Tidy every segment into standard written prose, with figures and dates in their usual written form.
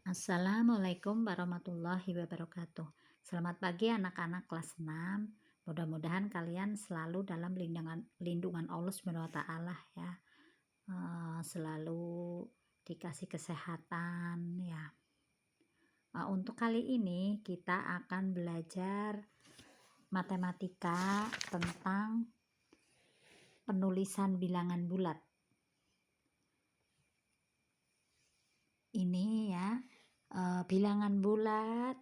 Assalamualaikum warahmatullahi wabarakatuh. Selamat pagi anak-anak kelas 6. Mudah-mudahan kalian selalu dalam lindungan Allah Subhanahu wa taala ya. Selalu dikasih kesehatan ya. Untuk kali ini kita akan belajar matematika tentang penulisan bilangan bulat. Ini ya. Bilangan bulat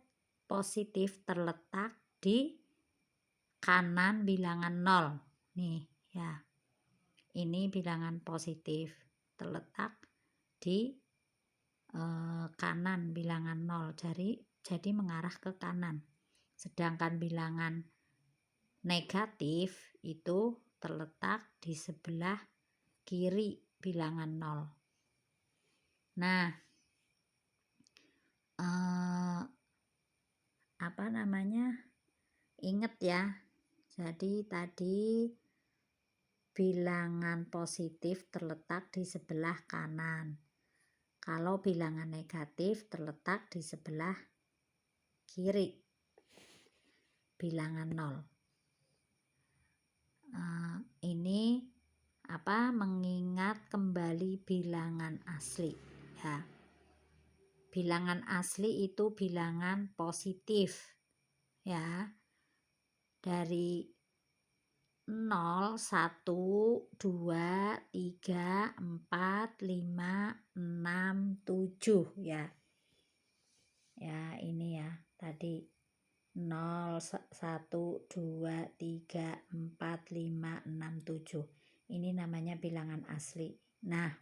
positif terletak di kanan bilangan 0 nih ya. Ini bilangan positif terletak di kanan bilangan 0, jadi mengarah ke kanan. Sedangkan bilangan negatif itu terletak di sebelah kiri bilangan 0. Nah, ingat ya. Jadi tadi bilangan positif terletak di sebelah kanan. Kalau bilangan negatif terletak di sebelah kiri bilangan 0. Ini mengingat kembali bilangan asli ya. Bilangan asli itu bilangan positif ya. Dari 0, 1, 2, 3, 4, 5, 6, 7 ya. Ya, ini ya. Tadi 0, 1, 2, 3, 4, 5, 6, 7. Ini namanya bilangan asli. Nah,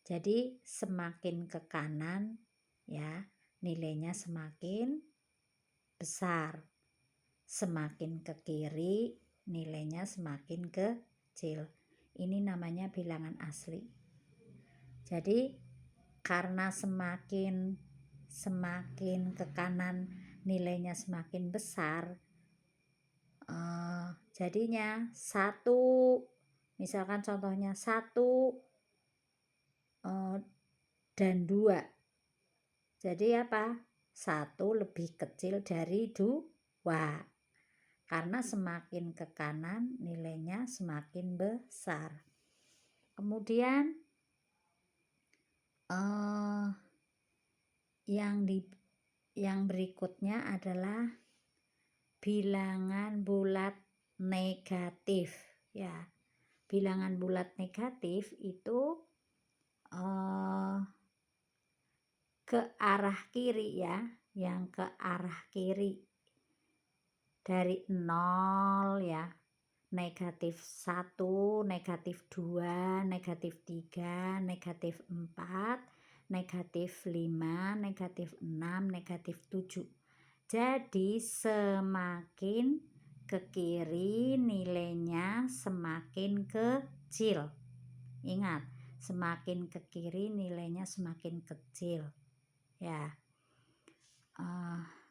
jadi semakin ke kanan ya, nilainya semakin besar. Semakin ke kiri, nilainya semakin kecil. Ini namanya bilangan asli. Jadi karena semakin ke kanan nilainya semakin besar, jadinya 1, misalkan contohnya 1 dan 2. Jadi 1 lebih kecil dari 2. Karena semakin ke kanan nilainya semakin besar. Kemudian yang berikutnya adalah bilangan bulat negatif ya. Bilangan bulat negatif itu ke arah kiri ya, yang ke arah kiri. Dari 0 ya, negatif 1, negatif 2, negatif 3, negatif 4, negatif 5, negatif 6, negatif 7. Jadi semakin ke kiri nilainya semakin kecil. Ingat, semakin ke kiri nilainya semakin kecil ya.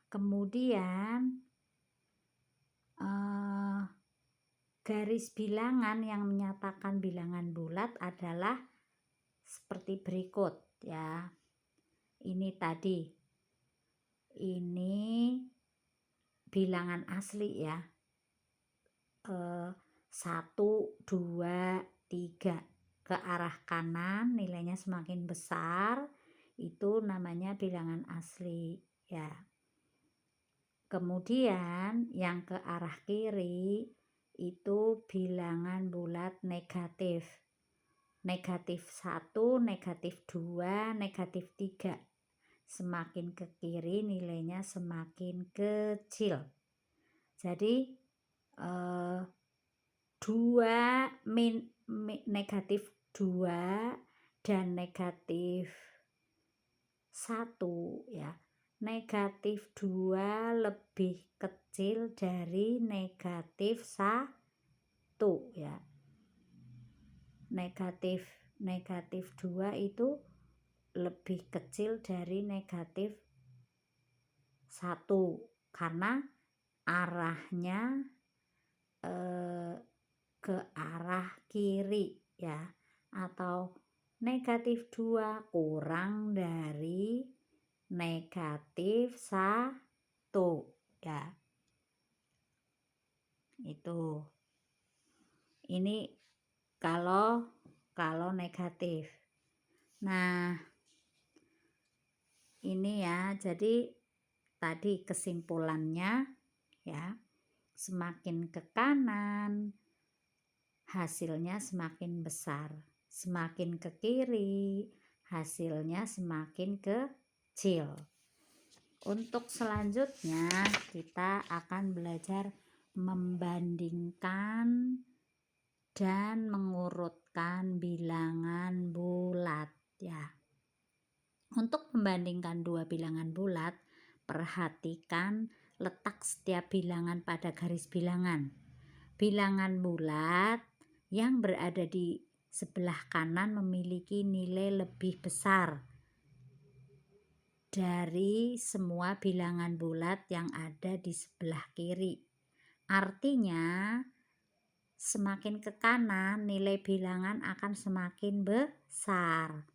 Kemudian garis bilangan yang menyatakan bilangan bulat adalah seperti berikut ya. Ini tadi, ini bilangan asli ya. 1, 2, 3 ke arah kanan nilainya semakin besar, itu namanya bilangan asli ya. Kemudian yang ke arah kiri itu bilangan bulat negatif. Negatif 1, negatif 2, negatif 3. Semakin ke kiri nilainya semakin kecil. Jadi 2 negatif 2 dan negatif 1 ya. Negatif 2 lebih kecil dari negatif 1 ya. Negatif 2 itu lebih kecil dari negatif 1 karena arahnya ke arah kiri ya. Atau negatif 2 kurang dari negatif 1 ya. Itu. Ini kalau negatif. Nah, ini ya. Jadi tadi kesimpulannya ya, semakin ke kanan hasilnya semakin besar, semakin ke kiri hasilnya semakin kecil. Untuk selanjutnya kita akan belajar membandingkan dan mengurutkan bilangan bulat ya. Untuk membandingkan dua bilangan bulat, perhatikan letak setiap bilangan pada garis bilangan. Bilangan bulat yang berada di sebelah kanan memiliki nilai lebih besar dari semua bilangan bulat yang ada di sebelah kiri. Artinya, semakin ke kanan nilai bilangan akan semakin besar.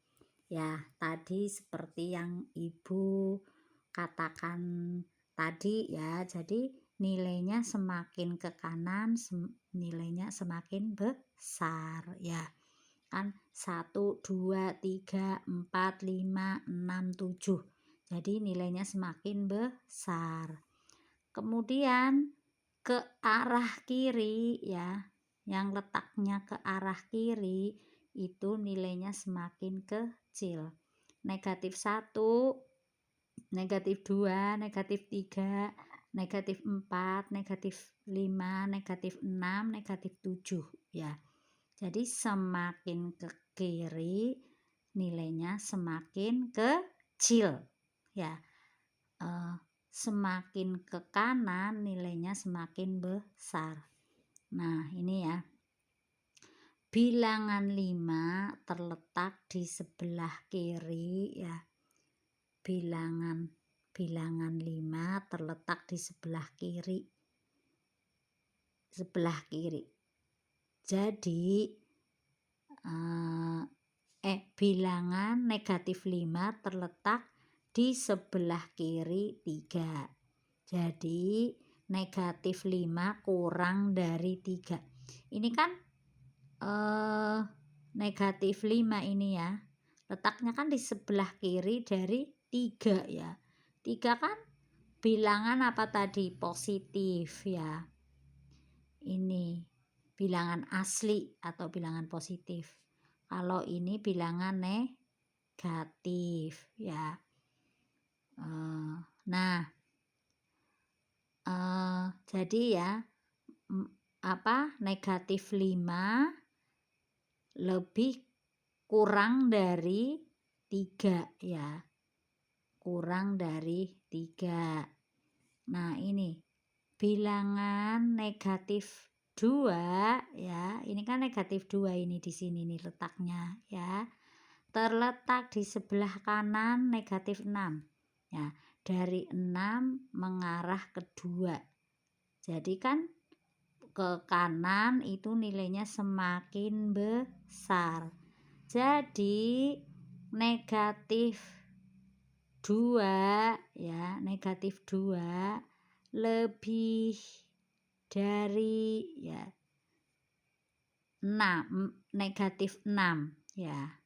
Ya, tadi seperti yang Ibu katakan tadi ya. Jadi nilainya semakin ke kanan nilainya semakin besar ya. Kan 1, 2, 3, 4, 5, 6, 7. Jadi nilainya semakin besar. Kemudian ke arah kiri ya, yang letaknya ke arah kiri itu nilainya semakin kecil. Negatif 1, negatif 2, negatif 3, negatif 4, negatif 5, negatif 6, negatif 7 ya. Jadi semakin ke kiri nilainya semakin kecil ya. Semakin ke kanan nilainya semakin besar. Nah, ini ya. Bilangan 5 terletak di sebelah kiri ya. Bilangan 5 terletak di sebelah kiri. Jadi bilangan negatif 5 terletak di sebelah kiri 3. Jadi negatif 5 kurang dari 3. Ini kan negatif 5 ini ya, letaknya kan di sebelah kiri dari 3 ya. 3 kan bilangan apa tadi? Positif ya. Ini bilangan asli atau bilangan positif. Kalau ini bilangan negatif ya. Nah, jadi ya negatif 5 lebih kurang dari 3 ya. Kurang dari 3. Nah, ini bilangan negatif 2 ya. Ini kan negatif 2 ini di sini nih letaknya ya. Terletak di sebelah kanan negatif 6. Ya, dari 6 mengarah ke 2. Jadi kan ke kanan itu nilainya semakin besar. Jadi negatif 2 ya, negatif 2 lebih dari ya 6, negatif 6 ya.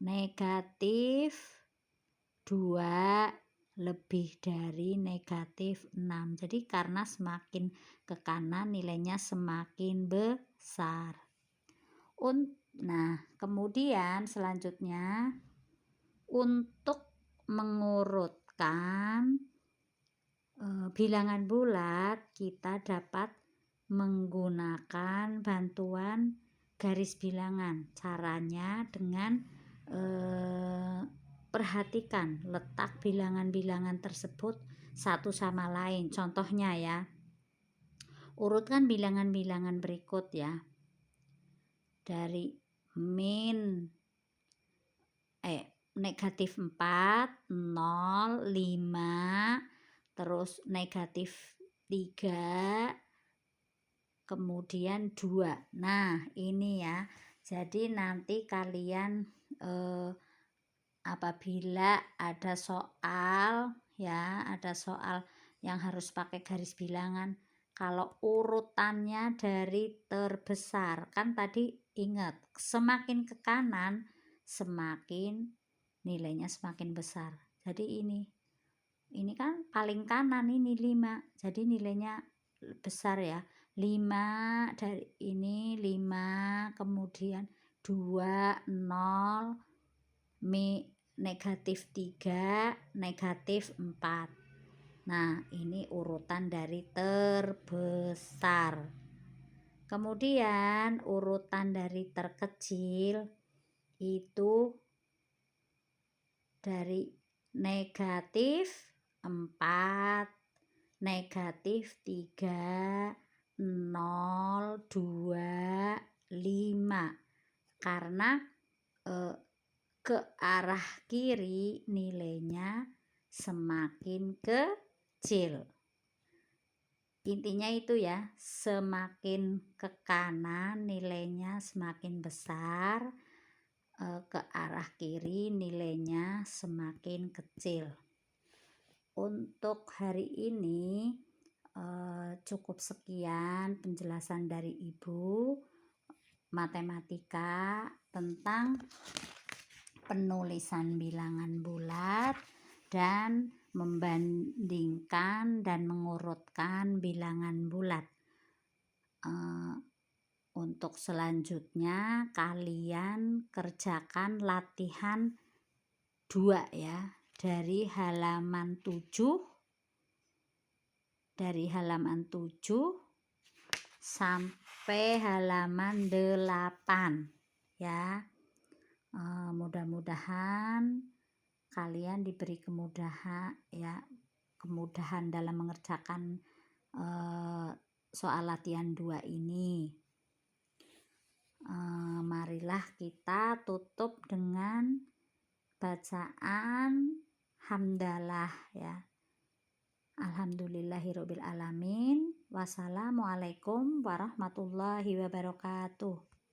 Negatif 2 lebih dari negatif 6. Jadi karena semakin ke kanan nilainya semakin besar. Nah, kemudian selanjutnya untuk mengurutkan bilangan bulat kita dapat menggunakan bantuan garis bilangan. Caranya dengan perhatikan letak bilangan-bilangan tersebut satu sama lain. Contohnya ya, urutkan bilangan-bilangan berikut ya. Dari negatif 4, 0, 5, terus negatif 3, kemudian 2. Nah, ini ya. Jadi nanti kalian apabila ada soal yang harus pakai garis bilangan, kalau urutannya dari terbesar, kan tadi ingat semakin ke kanan semakin nilainya semakin besar. Jadi ini kan paling kanan, ini 5, jadi nilainya besar ya. 5 dari ini 5, kemudian 2 0, negatif 3, negatif 4. Nah, ini urutan dari terbesar. Kemudian urutan dari terkecil itu dari negatif 4, negatif 3, 0, 2, 5. Karena ke arah kiri nilainya semakin kecil. Intinya itu ya, semakin ke kanan nilainya semakin besar, ke arah kiri nilainya semakin kecil. Untuk hari ini cukup sekian penjelasan dari Ibu matematika tentang penulisan bilangan bulat dan membandingkan dan mengurutkan bilangan bulat. Untuk selanjutnya kalian kerjakan latihan 2 ya, dari halaman 7 sampai halaman 8 ya. Mudah-mudahan kalian diberi kemudahan dalam mengerjakan soal latihan 2 ini. Marilah kita tutup dengan bacaan hamdalah ya. Alhamdulillahirobbil alamin. Wassalamualaikum warahmatullahi wabarakatuh.